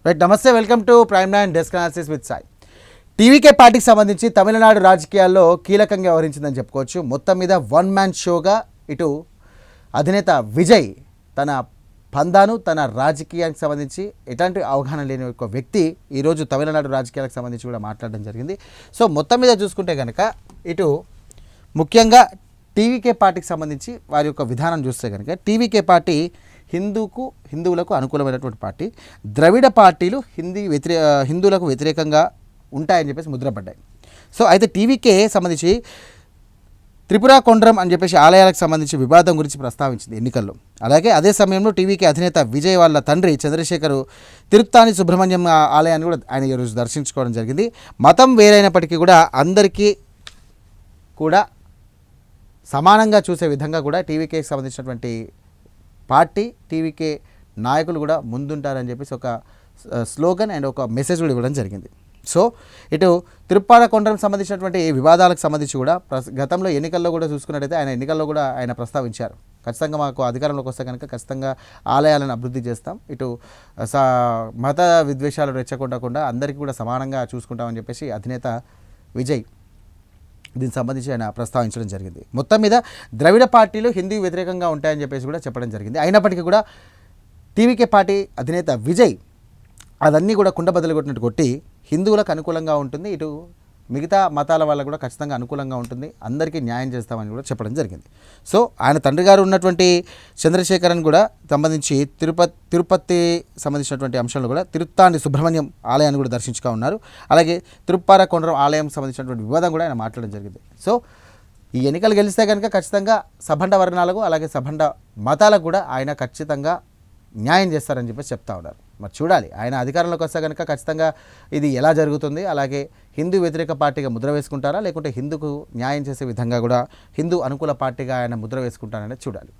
Right, నమస్తే, welcome to prime nine desk analysis with Sai. TVK పార్టీకి సంబంధించి తమిళనాడు రాజకీయాల్లో కీలకంగా వ్యవహరించిందని చెప్పుకోవచ్చు. మొత్తం మీద వన్ మ్యాన్ షోగా ఇటు అధినేత విజయ్ తన పందాను, తన రాజకీయానికి సంబంధించి ఎలాంటి అవగాహన లేని ఒక వ్యక్తి ఈరోజు తమిళనాడు రాజకీయాలకు సంబంధించి కూడా మాట్లాడడం జరిగింది. సో మొత్తం మీద చూసుకుంటే కనుక ఇటు ముఖ్యంగా టీవీకే పార్టీకి సంబంధించి వారి యొక్క విధానం చూస్తే కనుక టీవీకే పార్టీ హిందువులకు అనుకూలమైనటువంటి పార్టీ. ద్రవిడ పార్టీలు హిందువులకు వ్యతిరేకంగా ఉంటాయని చెప్పేసి ముద్రపడ్డాయి. సో అయితే టీవీకే సంబంధించి త్రిపుర కొండ్రం అని చెప్పేసి ఆలయాలకు సంబంధించి వివాదం గురించి ప్రస్తావించింది ఎన్నికల్లో. అలాగే అదే సమయంలో టీవీకే అధినేత విజయ్ వాళ్ళ తండ్రి చంద్రశేఖర్ తిరుప్తాని సుబ్రహ్మణ్యం ఆలయాన్ని కూడా ఆయన ఈరోజు దర్శించుకోవడం జరిగింది. మతం వేరైనప్పటికీ కూడా అందరికీ కూడా సమానంగా చూసే విధంగా కూడా టీవీకేకి సంబంధించినటువంటి పార్టీ, టీవీకే నాయకులు కూడా ముందుంటారని చెప్పేసి ఒక స్లోగన్ అండ్ ఒక మెసేజ్ కూడా ఇవ్వడం జరిగింది. సో ఇటు తిరుప్పార కొండలకు సంబంధించినటువంటి వివాదాలకు సంబంధించి కూడా గతంలో ఎన్నికల్లో కూడా చూసుకున్నట్టయితే ఎన్నికల్లో కూడా ఆయన ప్రస్తావించారు. ఖచ్చితంగా మాకు అధికారంలోకి వస్తే కనుక ఖచ్చితంగా ఆలయాలను అభివృద్ధి చేస్తాం, ఇటు మత విద్వేషాలు రెచ్చగొట్టకుండా అందరికీ కూడా సమానంగా చూసుకుంటామని చెప్పేసి అధినేత విజయ్ దీనికి సంబంధించి ఆయన ప్రస్తావించడం జరిగింది. మొత్తం మీద ద్రవిడ పార్టీలు హిందూ వ్యతిరేకంగా ఉంటాయని చెప్పేసి కూడా చెప్పడం జరిగింది. అయినప్పటికీ కూడా టీవీకే పార్టీ అధినేత విజయ్ అదన్నీ కూడా కుండబద్దలు కొట్టినట్టు కొట్టి హిందువులకు అనుకూలంగా ఉంటుంది, ఇటు మిగతా మతాల వాళ్ళకు కూడా ఖచ్చితంగా అనుకూలంగా ఉంటుంది, అందరికీ న్యాయం చేస్తామని కూడా చెప్పడం జరిగింది. సో ఆయన తండ్రి గారు ఉన్నటువంటి చంద్రశేఖరన్ కూడా సంబంధించి తిరుపతి సంబంధించినటువంటి అంశాలు కూడా తిరుత్తాండి సుబ్రహ్మణ్యం ఆలయాన్ని కూడా దర్శించుగా ఉన్నారు. అలాగే తిరుప్పార కొండరం ఆలయం సంబంధించినటువంటి వివాదం కూడా ఆయన మాట్లాడడం జరిగింది. సో ఈ ఎన్నికలు గెలిస్తే కనుక ఖచ్చితంగా సభండ వర్ణాలకు అలాగే సభండ మతాలకు కూడా ఆయన ఖచ్చితంగా న్యాయం చేస్తారని చెప్పేసి చెప్తా ఉన్నారు. మరి చూడాలి, ఆయన అధికారంలోకి వస్తే కనుక ఖచ్చితంగా ఇది ఎలా జరుగుతుంది, అలాగే హిందూ వ్యతిరేక పార్టీగా ముద్ర వేసుకుంటారా లేకుంటే హిందూకు న్యాయం చేసే విధంగా కూడా హిందూ అనుకూల పార్టీగా ఆయన ముద్ర వేసుకుంటారనేది చూడాలి.